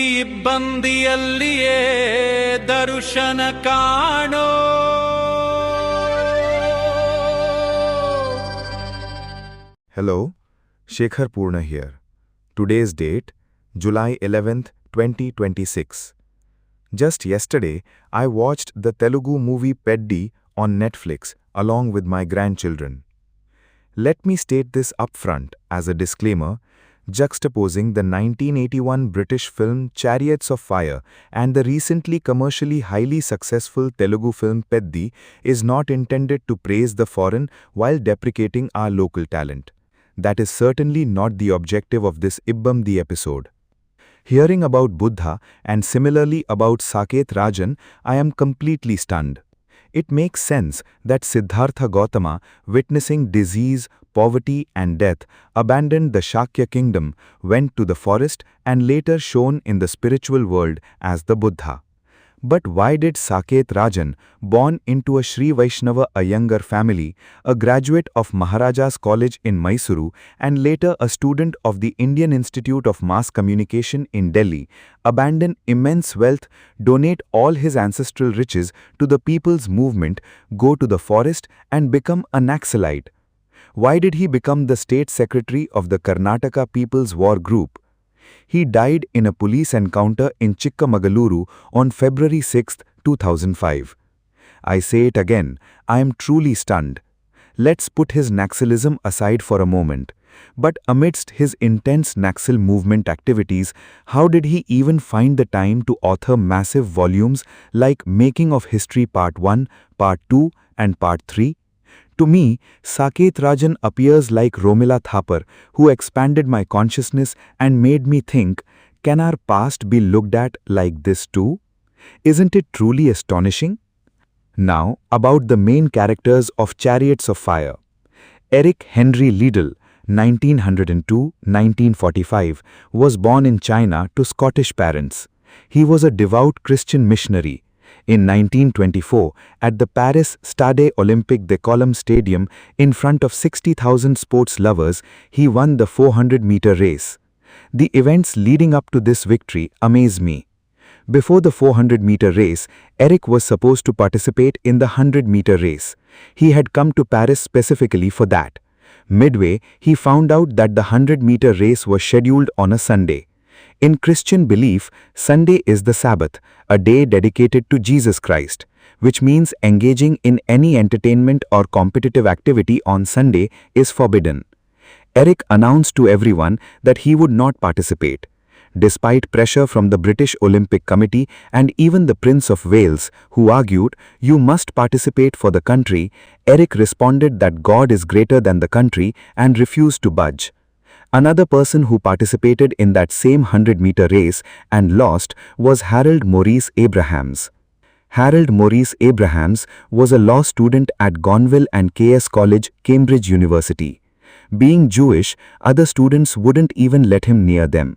ಇಬ್ಬಂದಿಯಲ್ಲಿಯೇ ದರ್ಶನ ಕಾಣೋ. Hello, Shekhar Purna here. Today's date, July 11th, 2026. Just yesterday, I watched the Telugu movie Peddi on Netflix along with my grandchildren. Let me state this upfront as a disclaimer, juxtaposing the 1981 British film Chariots of Fire and the recently commercially highly successful Telugu film Peddi is not intended to praise the foreign while deprecating our local talent. That is certainly not the objective of this Ibbamdi episode. Hearing about Buddha and similarly about Saket Rajan, I am completely stunned. It makes sense that Siddhartha Gautama, witnessing disease, poverty and death, abandoned the Shakya kingdom, went to the forest and later shone in the spiritual world as the Buddha. But why did Saket Rajan, born into a Sri Vaishnava Iyengar family, a graduate of Maharaja's College in Mysuru and later a student of the Indian Institute of Mass Communication in Delhi, abandon immense wealth, donate all his ancestral riches to the people's movement, go to the forest and become a Naxalite? Why did he become the state secretary of the Karnataka People's War Group? He died in a police encounter in Chikmagaluru on February 6, 2005. I say it again, I am truly stunned. Let's put his Naxalism aside for a moment. But amidst his intense Naxal movement activities, how did he even find the time to author massive volumes like Making of History Part 1, Part 2 and Part 3? To me, Saket Rajan appears like Romila Thapar, who expanded my consciousness and made me think, can our past be looked at like this too? Isn't it truly astonishing? Now, about the main characters of Chariots of Fire. Eric Henry Liddell, 1902-1945, was born in China to Scottish parents. He was a devout Christian missionary. In 1924, at the Paris Stade Olympique de Colombe Stadium, in front of 60,000 sports lovers, he won the 400-meter race. The events leading up to this victory amaze me. Before the 400-meter race, Eric was supposed to participate in the 100-meter race. He had come to Paris specifically for that. Midway, he found out that the 100-meter race was scheduled on a Sunday. In Christian belief, Sunday is the Sabbath, a day dedicated to Jesus Christ, which means engaging in any entertainment or competitive activity on Sunday is forbidden. Eric announced to everyone that he would not participate. Despite pressure from the British Olympic Committee and even the Prince of Wales, who argued, "You must participate for the country," Eric responded that God is greater than the country and refused to budge. Another person who participated in that same 100-meter race and lost was Harold Maurice Abrahams. Harold Maurice Abrahams was a law student at Gonville and KS College, Cambridge University. Being Jewish, other students wouldn't even let him near them.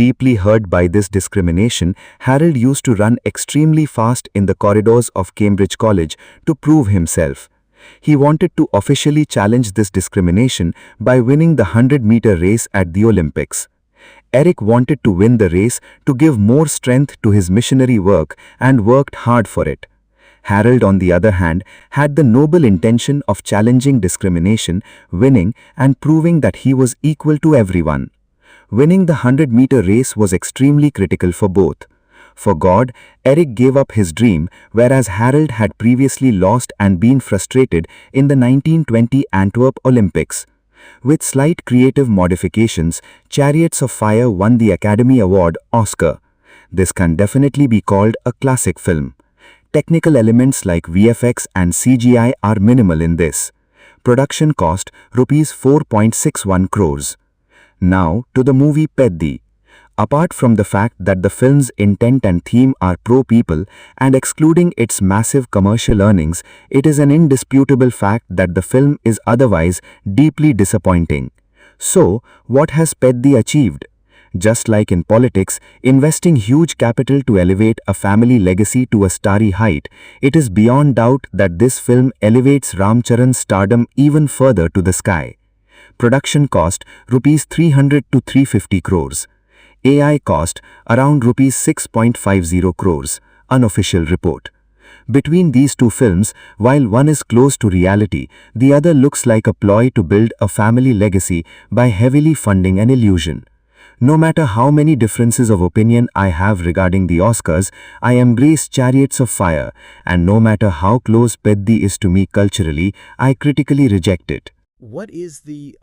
Deeply hurt by this discrimination, Harold used to run extremely fast in the corridors of Cambridge College to prove himself. He wanted to officially challenge this discrimination by winning the 100-meter race at the Olympics. Eric wanted to win the race to give more strength to his missionary work and worked hard for it. Harold, on the other hand, had the noble intention of challenging discrimination, winning and proving that he was equal to everyone. Winning the 100-meter race was extremely critical for both. For God, Eric gave up his dream, whereas Harold had previously lost and been frustrated in the 1920 Antwerp Olympics. With slight creative modifications, Chariots of Fire won the Academy Award Oscar. This can definitely be called a classic film. Technical elements like VFX and CGI are minimal in this. Production cost Rs 4.61 crores. Now to the movie Peddi. Apart from the fact that the film's intent and theme are pro-people and excluding its massive commercial earnings, it is an indisputable fact that the film is otherwise deeply disappointing. So, what has Peddi achieved? Just like in politics, investing huge capital to elevate a family legacy to a starry height, it is beyond doubt that this film elevates Ramcharan's stardom even further to the sky. Production cost Rs 300 to 350 crores. AI cost around rupees 6.50 crores, unofficial report. Between these two films, while one is close to reality, the other looks like a ploy to build a family legacy by heavily funding an illusion. No matter how many differences of opinion I have regarding the Oscars, I embrace Chariots of Fire, and no matter how close Peddi is to me culturally, I critically reject it. What is the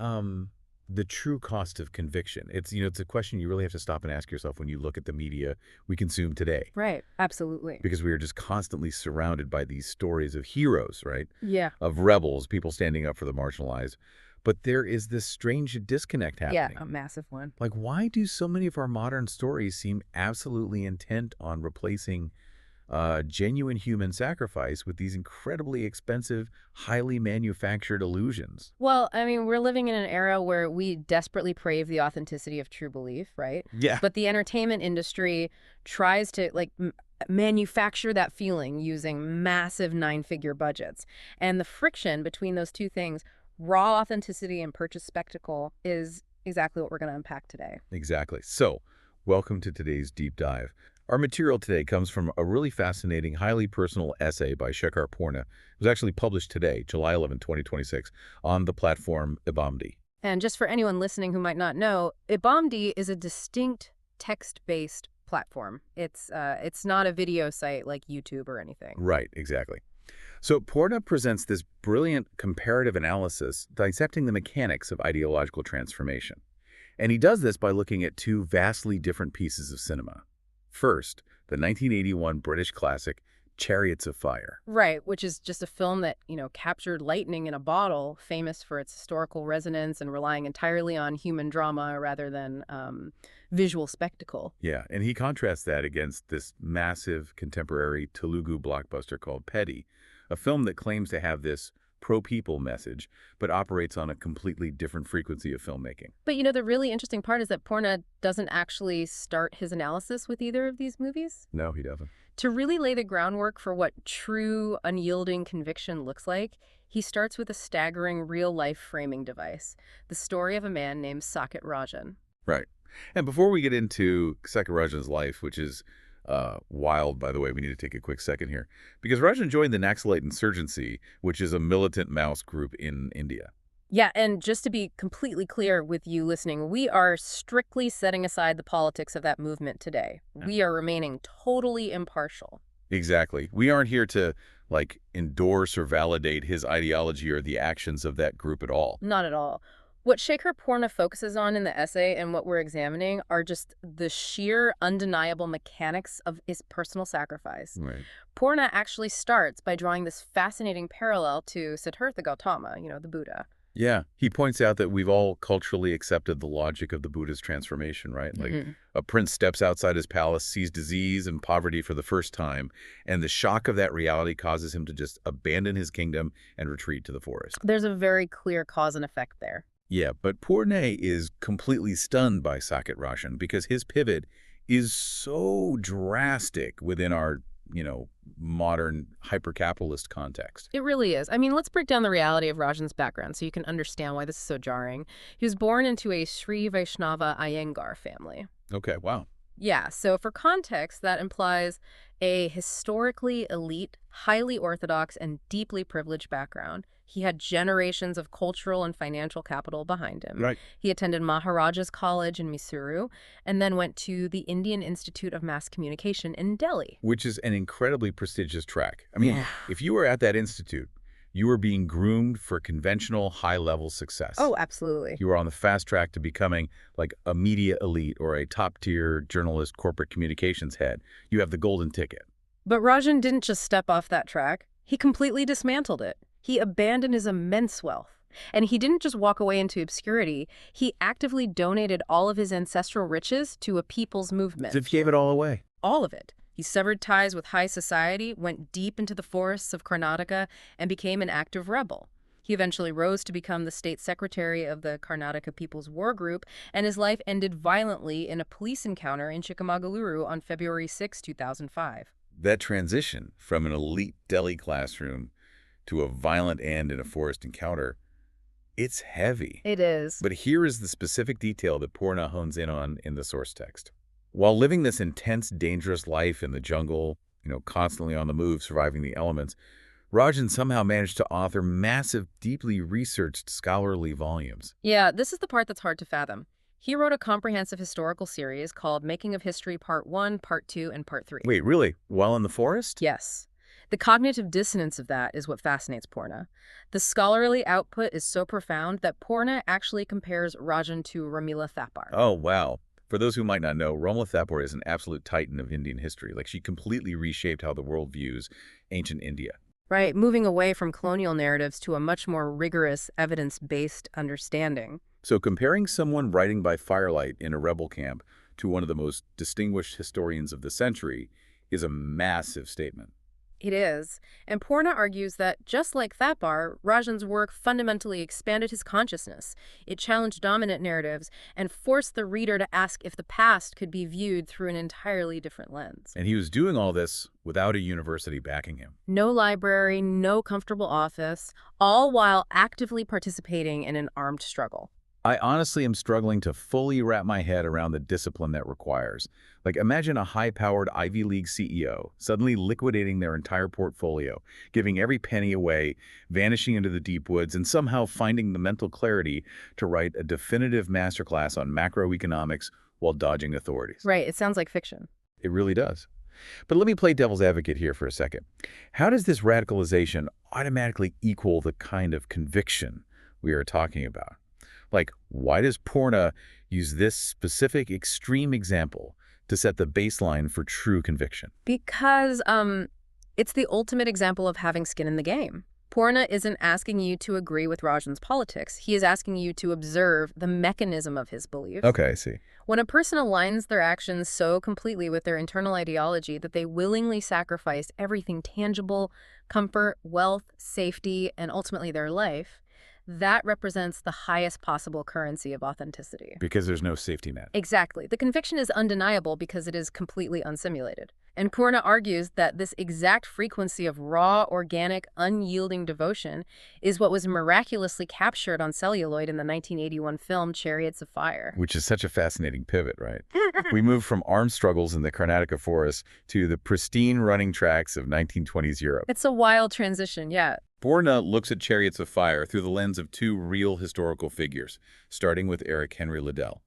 true cost of conviction? It's a question you really have to stop and ask yourself when you look at the media we consume today. Right, absolutely. Because we are just constantly surrounded by these stories of heroes, right? Yeah. Of rebels, people standing up for the marginalized. But there is this strange disconnect happening. Yeah, a massive one. Like, why do so many of our modern stories seem absolutely intent on replacing genuine human sacrifice with these incredibly expensive, highly manufactured illusions? Well, I mean, we're living in an era where we desperately crave the authenticity of true belief, right? Yeah. But the entertainment industry tries to, manufacture that feeling using massive nine-figure budgets. And the friction between those two things, raw authenticity and purchase spectacle, is exactly what we're going to unpack today. Exactly. So, welcome to today's deep dive. Our material today comes from a really fascinating, highly personal essay by Shekhar Purna. It was actually published today, July 11, 2026, on the platform Ibamdi. And just for anyone listening who might not know, Ibamdi is a distinct text-based platform. It's not a video site like YouTube or anything. Right, exactly. So Purna presents this brilliant comparative analysis dissecting the mechanics of ideological transformation. And he does this by looking at two vastly different pieces of cinema. First, the 1981 British classic, Chariots of Fire. Right, which is just a film that, captured lightning in a bottle, famous for its historical resonance and relying entirely on human drama rather than visual spectacle. Yeah, and he contrasts that against this massive contemporary Telugu blockbuster called Peddi, a film that claims to have this pro-people message, but operates on a completely different frequency of filmmaking. But the really interesting part is that Purna doesn't actually start his analysis with either of these movies. No, he doesn't. To really lay the groundwork for what true, unyielding conviction looks like, he starts with a staggering real-life framing device, the story of a man named Saket Rajan. Right. And before we get into Saket Rajan's life, which is wild, by the way, we need to take a quick second here, because Rajan joined the Naxalite Insurgency, which is a militant Maoist group in India. Yeah, and just to be completely clear with you listening, we are strictly setting aside the politics of that movement today. We are remaining totally impartial. Exactly. We aren't here to, endorse or validate his ideology or the actions of that group at all. Not at all. What Shekhar Purna focuses on in the essay and what we're examining are just the sheer, undeniable mechanics of his personal sacrifice. Right. Purna actually starts by drawing this fascinating parallel to Siddhartha Gautama, the Buddha. Yeah. He points out that we've all culturally accepted the logic of the Buddha's transformation, right? A prince steps outside his palace, sees disease and poverty for the first time, and the shock of that reality causes him to just abandon his kingdom and retreat to the forest. There's a very clear cause and effect there. Yeah, but Purna is completely stunned by Saket Rajan because his pivot is so drastic within our, modern hyper-capitalist context. It really is. I mean, let's break down the reality of Rajan's background so you can understand why this is so jarring. He was born into a Sri Vaishnava Iyengar family. Okay, wow. Yeah, so for context, that implies a historically elite, highly orthodox, and deeply privileged background. He had generations of cultural and financial capital behind him. Right. He attended Maharaja's College in Mysuru and then went to the Indian Institute of Mass Communication in Delhi. Which is an incredibly prestigious track. I mean, if you were at that institute, you were being groomed for conventional high-level success. Oh, absolutely. You were on the fast track to becoming a media elite or a top-tier journalist corporate communications head. You have the golden ticket. But Rajan didn't just step off that track. He completely dismantled it. He abandoned his immense wealth. And he didn't just walk away into obscurity. He actively donated all of his ancestral riches to a people's movement. As if he gave it all away. All of it. He severed ties with high society, went deep into the forests of Karnataka, and became an active rebel. He eventually rose to become the state secretary of the Karnataka People's War Group, and his life ended violently in a police encounter in Chikmagaluru on February 6, 2005. That transition from an elite Delhi classroom to a violent end in a forest encounter It's heavy. It is. But here is the specific detail that Purna hones in on in the source text. While living this intense, dangerous life in the jungle, constantly on the move, surviving the elements, Rajan somehow managed to author massive, deeply researched scholarly volumes. Yeah, this is the part that's hard to fathom. He wrote a comprehensive historical series called Making of History Part 1, Part 2, and Part 3. Wait, really? While in the forest? Yes. The cognitive dissonance of that is what fascinates Purna. The scholarly output is so profound that Purna actually compares Rajan to Ramila Thapar. Oh, wow. For those who might not know, Ramla Thapar is an absolute titan of Indian history. Like, she completely reshaped how the world views ancient India. Right, moving away from colonial narratives to a much more rigorous, evidence-based understanding. So comparing someone writing by firelight in a rebel camp to one of the most distinguished historians of the century is a massive statement. It is. And Purna argues that, just like Thapar, Rajan's work fundamentally expanded his consciousness. It challenged dominant narratives and forced the reader to ask if the past could be viewed through an entirely different lens. And he was doing all this without a university backing him. No library, no comfortable office, all while actively participating in an armed struggle. I honestly am struggling to fully wrap my head around the discipline that requires. Like, imagine a high-powered Ivy League CEO suddenly liquidating their entire portfolio, giving every penny away, vanishing into the deep woods, and somehow finding the mental clarity to write a definitive masterclass on macroeconomics while dodging authorities. Right, it sounds like fiction. It really does. But let me play devil's advocate here for a second. How does this radicalization automatically equal the kind of conviction we are talking about? Like, why does Purna use this specific extreme example to set the baseline for true conviction? Because it's the ultimate example of having skin in the game. Purna isn't asking you to agree with Rajan's politics. He is asking you to observe the mechanism of his beliefs. Okay, I see. When a person aligns their actions so completely with their internal ideology that they willingly sacrifice everything tangible, comfort, wealth, safety, and ultimately their life, that represents the highest possible currency of authenticity. Because there's no safety net. Exactly. The conviction is undeniable because it is completely unsimulated. And Purna argues that this exact frequency of raw, organic, unyielding devotion is what was miraculously captured on celluloid in the 1981 film Chariots of Fire. Which is such a fascinating pivot, right? We move from armed struggles in the Karnataka forest to the pristine running tracks of 1920s Europe. It's a wild transition, yeah. Purna looks at Chariots of Fire through the lens of two real historical figures, starting with Eric Henry Liddell.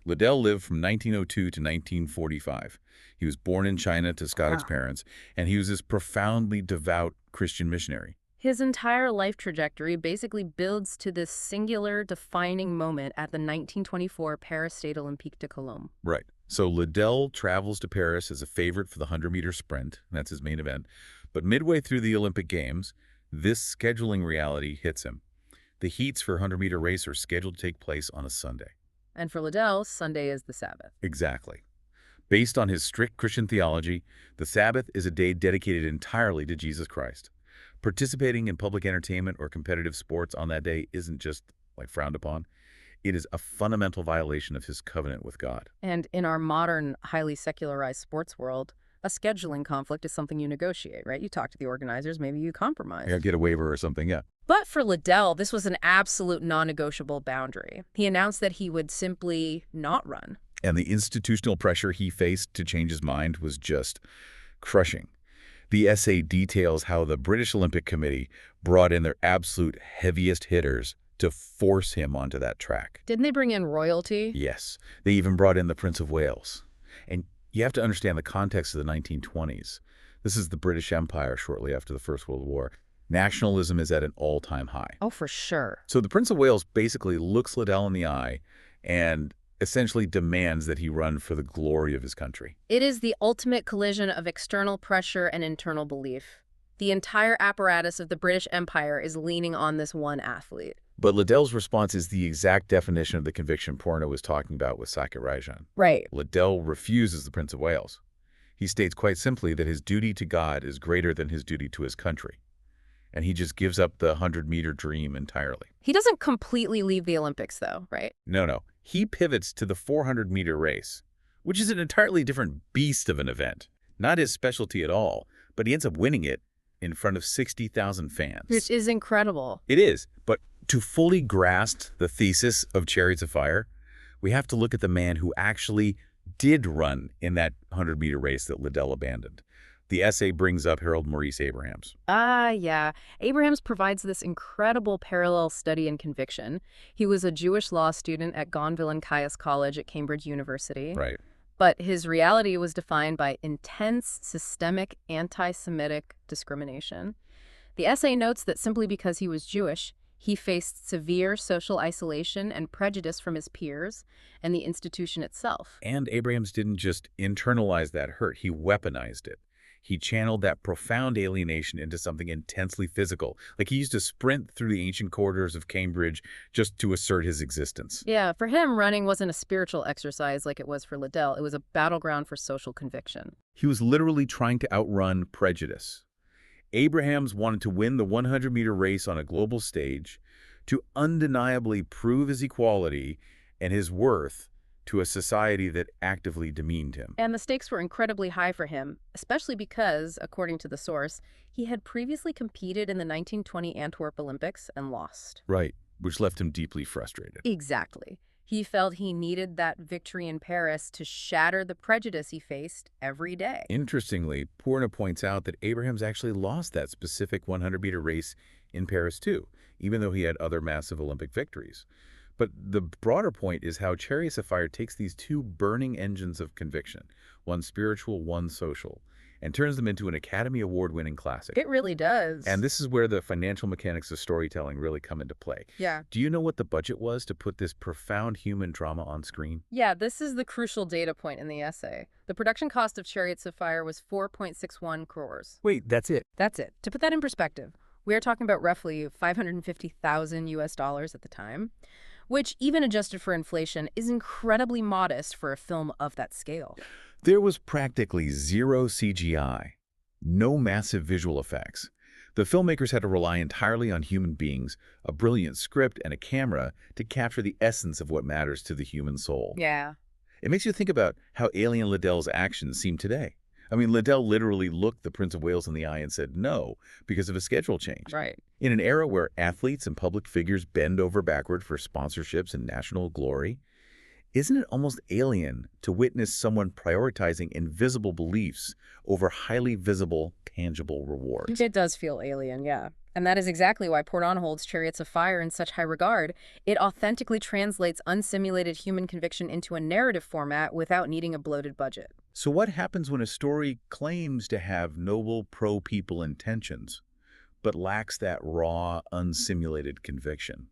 Liddell lived from 1902 to 1945. He was born in China to Scottish parents, and he was this profoundly devout Christian missionary. His entire life trajectory basically builds to this singular defining moment at the 1924 Paris Stade Olympique de Colombes. Right. So Liddell travels to Paris as a favorite for the 100-meter sprint. That's his main event. But midway through the Olympic Games, this scheduling reality hits him. The heats for a 100-meter race are scheduled to take place on a Sunday. And for Liddell, Sunday is the Sabbath. Exactly. Based on his strict Christian theology, the Sabbath is a day dedicated entirely to Jesus Christ. Participating in public entertainment or competitive sports on that day isn't just, frowned upon. It is a fundamental violation of his covenant with God. And in our modern, highly secularized sports world, a scheduling conflict is something you negotiate, right? You talk to the organizers, maybe you compromise. Yeah, get a waiver or something, yeah. But for Liddell, this was an absolute non-negotiable boundary. He announced that he would simply not run. And the institutional pressure he faced to change his mind was just crushing. The essay details how the British Olympic Committee brought in their absolute heaviest hitters to force him onto that track. Didn't they bring in royalty? Yes. They even brought in the Prince of Wales. And you have to understand the context of the 1920s. This is the British Empire shortly after the First World War. Nationalism is at an all-time high. Oh, for sure. So the Prince of Wales basically looks Liddell in the eye and essentially demands that he run for the glory of his country. It is the ultimate collision of external pressure and internal belief. The entire apparatus of the British Empire is leaning on this one athlete. But Liddell's response is the exact definition of the conviction Purna was talking about with Sakya Rajan. Right. Liddell refuses the Prince of Wales. He states quite simply that his duty to God is greater than his duty to his country. And he just gives up the 100-meter dream entirely. He doesn't completely leave the Olympics, though, right? No. He pivots to the 400-meter race, which is an entirely different beast of an event. Not his specialty at all, but he ends up winning it in front of 60,000 fans. Which is incredible. It is, but To fully grasp the thesis of Chariots of Fire, we have to look at the man who actually did run in that 100-meter race that Liddell abandoned. The essay brings up Harold Maurice Abrahams. Yeah. Abrahams provides this incredible parallel study and conviction. He was a Jewish law student at Gonville and Caius College at Cambridge University. Right. But his reality was defined by intense, systemic, anti-Semitic discrimination. The essay notes that simply because he was Jewish, he faced severe social isolation and prejudice from his peers and the institution itself. And Abrahams didn't just internalize that hurt, he weaponized it. He channeled that profound alienation into something intensely physical. Like he used to sprint through the ancient corridors of Cambridge just to assert his existence. Yeah, for him, running wasn't a spiritual exercise like it was for Liddell. It was a battleground for social conviction. He was literally trying to outrun prejudice. Abrahams wanted to win the 100-meter race on a global stage to undeniably prove his equality and his worth to a society that actively demeaned him. And the stakes were incredibly high for him, especially because, according to the source, he had previously competed in the 1920 Antwerp Olympics and lost. Right, which left him deeply frustrated. Exactly. He felt he needed that victory in Paris to shatter the prejudice he faced every day. Interestingly, Porna points out that Abrahams actually lost that specific 100-meter race in Paris too, even though he had other massive Olympic victories. But the broader point is how Chariots of Fire takes these two burning engines of conviction, one spiritual, one social, and turns them into an Academy Award-winning classic. It really does. And this is where the financial mechanics of storytelling really come into play. Yeah. Do you know what the budget was to put this profound human drama on screen? Yeah, this is the crucial data point in the essay. The production cost of Chariots of Fire was 4.61 crores. Wait, that's it? That's it. To put that in perspective, we are talking about roughly $550,000 US at the time, which, even adjusted for inflation, is incredibly modest for a film of that scale. There was practically zero CGI, no massive visual effects. The filmmakers had to rely entirely on human beings, a brilliant script, and a camera to capture the essence of what matters to the human soul. Yeah. It makes you think about how alien Liddell's actions seem today. I mean, Liddell literally looked the Prince of Wales in the eye and said no because of a schedule change. Right. In an era where athletes and public figures bend over backward for sponsorships and national glory, isn't it almost alien to witness someone prioritizing invisible beliefs over highly visible, tangible rewards? It does feel alien, yeah. And that is exactly why Porton holds Chariots of Fire in such high regard. It authentically translates unsimulated human conviction into a narrative format without needing a bloated budget. So what happens when a story claims to have noble pro-people intentions, but lacks that raw, unsimulated conviction?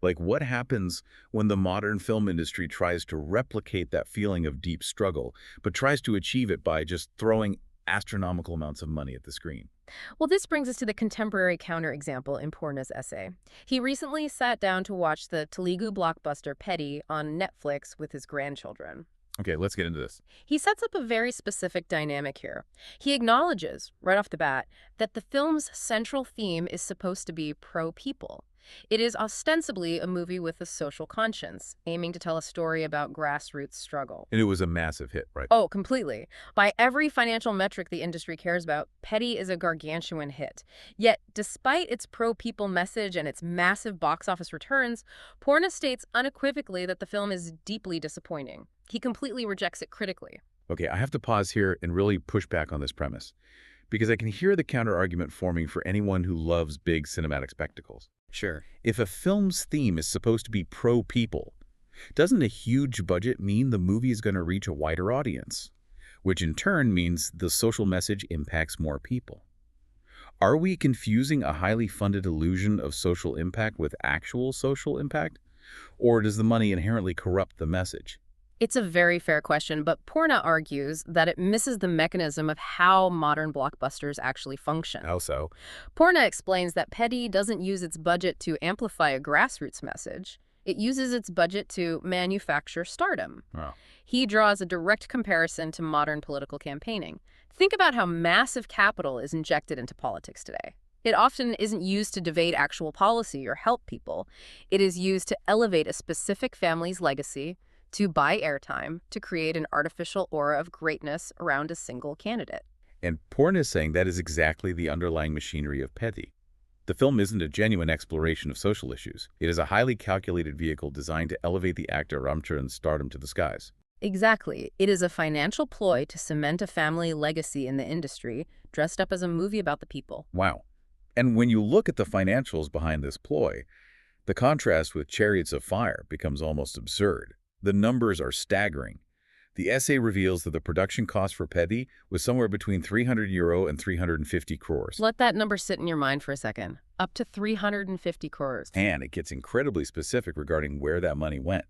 Like, what happens when the modern film industry tries to replicate that feeling of deep struggle, but tries to achieve it by just throwing astronomical amounts of money at the screen? Well, this brings us to the contemporary counterexample in Porna's essay. He recently sat down to watch the Telugu blockbuster Peddi on Netflix with his grandchildren. Okay, let's get into this. He sets up a very specific dynamic here. He acknowledges, right off the bat, that the film's central theme is supposed to be pro-people. It is ostensibly a movie with a social conscience, aiming to tell a story about grassroots struggle. And it was a massive hit, right? Oh, completely. By every financial metric the industry cares about, Peddi is a gargantuan hit. Yet, despite its pro-people message and its massive box office returns, Porna states unequivocally that the film is deeply disappointing. He completely rejects it critically. Okay, I have to pause here and really push back on this premise, because I can hear the counterargument forming for anyone who loves big cinematic spectacles. Sure. If a film's theme is supposed to be pro-people, doesn't a huge budget mean the movie is going to reach a wider audience, which in turn means the social message impacts more people? Are we confusing a highly funded illusion of social impact with actual social impact? Or does the money inherently corrupt the message? It's a very fair question, but Porna argues that it misses the mechanism of how modern blockbusters actually function. How so? Porna explains that Peddi doesn't use its budget to amplify a grassroots message. It uses its budget to manufacture stardom. Oh. He draws a direct comparison to modern political campaigning. Think about how massive capital is injected into politics today. It often isn't used to debate actual policy or help people. It is used to elevate a specific family's legacy, to buy airtime, to create an artificial aura of greatness around a single candidate. And Porn is saying that is exactly the underlying machinery of Peddi. The film isn't a genuine exploration of social issues. It is a highly calculated vehicle designed to elevate the actor Ramcharan's stardom to the skies. Exactly. It is a financial ploy to cement a family legacy in the industry, dressed up as a movie about the people. Wow. And when you look at the financials behind this ploy, the contrast with Chariots of Fire becomes almost absurd. The numbers are staggering. The essay reveals that the production cost for Peddi was somewhere between €300 and 350 crores. Let that number sit in your mind for a second. Up to 350 crores. And it gets incredibly specific regarding where that money went.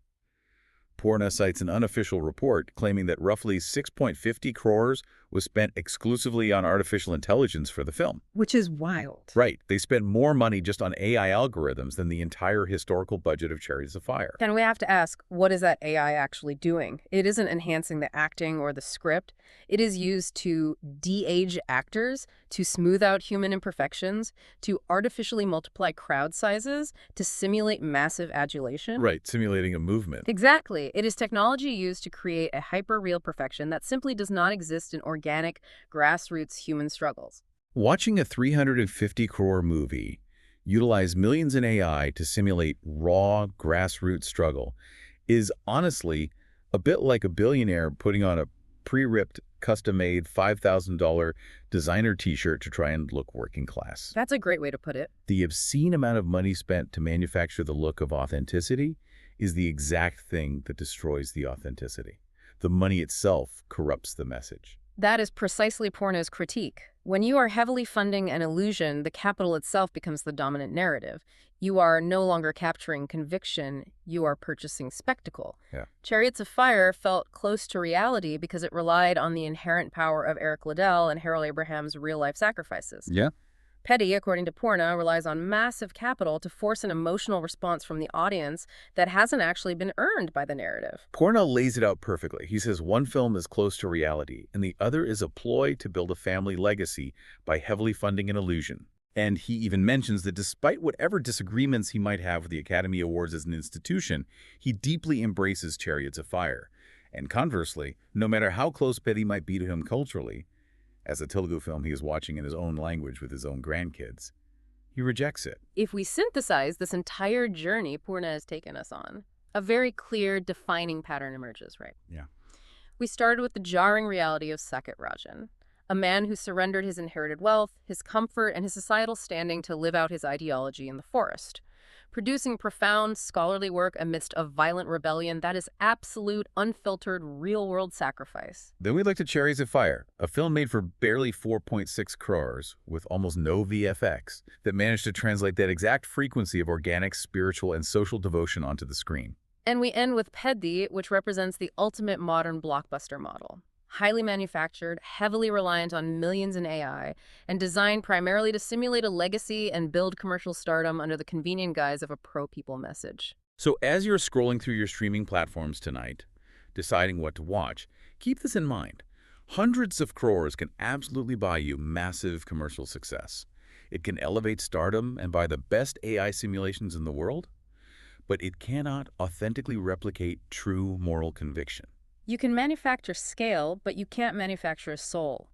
Purna cites an unofficial report claiming that roughly 6.50 crores was spent exclusively on artificial intelligence for the film. Which is wild. Right. They spent more money just on AI algorithms than the entire historical budget of Chariots of Fire. And we have to ask, what is that AI actually doing? It isn't enhancing the acting or the script. It is used to de-age actors, to smooth out human imperfections, to artificially multiply crowd sizes, to simulate massive adulation. Right, simulating a movement. Exactly. It is technology used to create a hyper-real perfection that simply does not exist in organic, grassroots human struggles. Watching a 350 crore movie utilize millions in AI to simulate raw, grassroots struggle is honestly a bit like a billionaire putting on a pre-ripped, custom-made $5,000 designer t-shirt to try and look working class. That's a great way to put it. The obscene amount of money spent to manufacture the look of authenticity is the exact thing that destroys the authenticity. The money itself corrupts the message. That is precisely Purna's critique. When you are heavily funding an illusion, the capital itself becomes the dominant narrative. You are no longer capturing conviction, you are purchasing spectacle. Yeah. Chariots of Fire felt close to reality because it relied on the inherent power of Eric Liddell and Harold Abraham's real-life sacrifices. Yeah. Peddi, according to Purna, relies on massive capital to force an emotional response from the audience that hasn't actually been earned by the narrative. Purna lays it out perfectly. He says one film is close to reality, and the other is a ploy to build a family legacy by heavily funding an illusion. And he even mentions that despite whatever disagreements he might have with the Academy Awards as an institution, he deeply embraces Chariots of Fire. And conversely, no matter how close Peddi might be to him culturally, as a Telugu film he is watching in his own language with his own grandkids, he rejects it. If we synthesize this entire journey Purna has taken us on, a very clear, defining pattern emerges, right? Yeah. We started with the jarring reality of Saket Rajan, a man who surrendered his inherited wealth, his comfort, and his societal standing to live out his ideology in the forest, producing profound scholarly work amidst a violent rebellion that is absolute, unfiltered, real-world sacrifice. Then we looked at Chariots of Fire, a film made for barely 4.6 crores with almost no VFX that managed to translate that exact frequency of organic, spiritual, and social devotion onto the screen. And we end with Peddi, which represents the ultimate modern blockbuster model. Highly manufactured, heavily reliant on millions in AI, and designed primarily to simulate a legacy and build commercial stardom under the convenient guise of a pro-people message. So as you're scrolling through your streaming platforms tonight, deciding what to watch, keep this in mind. Hundreds of crores can absolutely buy you massive commercial success. It can elevate stardom and buy the best AI simulations in the world, but it cannot authentically replicate true moral conviction. You can manufacture scale, but you can't manufacture a soul.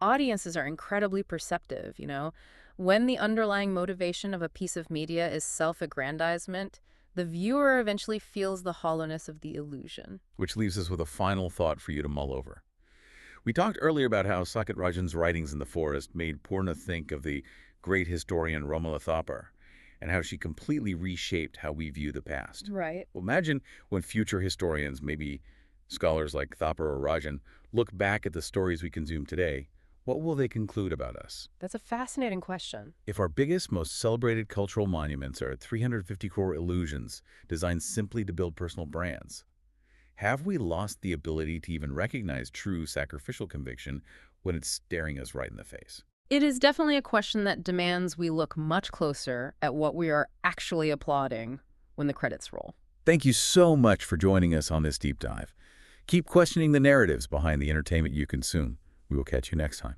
Audiences are incredibly perceptive, you know. When the underlying motivation of a piece of media is self-aggrandizement, the viewer eventually feels the hollowness of the illusion. Which leaves us with a final thought for you to mull over. We talked earlier about how Saket Rajan's writings in the forest made Purna think of the great historian Romila Thapar, and how she completely reshaped how we view the past. Right. Well, imagine when future historians, maybe scholars like Thapar or Rajan, look back at the stories we consume today, what will they conclude about us? That's a fascinating question. If our biggest, most celebrated cultural monuments are 350 crore illusions designed simply to build personal brands, have we lost the ability to even recognize true sacrificial conviction when it's staring us right in the face? It is definitely a question that demands we look much closer at what we are actually applauding when the credits roll. Thank you so much for joining us on this deep dive. Keep questioning the narratives behind the entertainment you consume. We will catch you next time.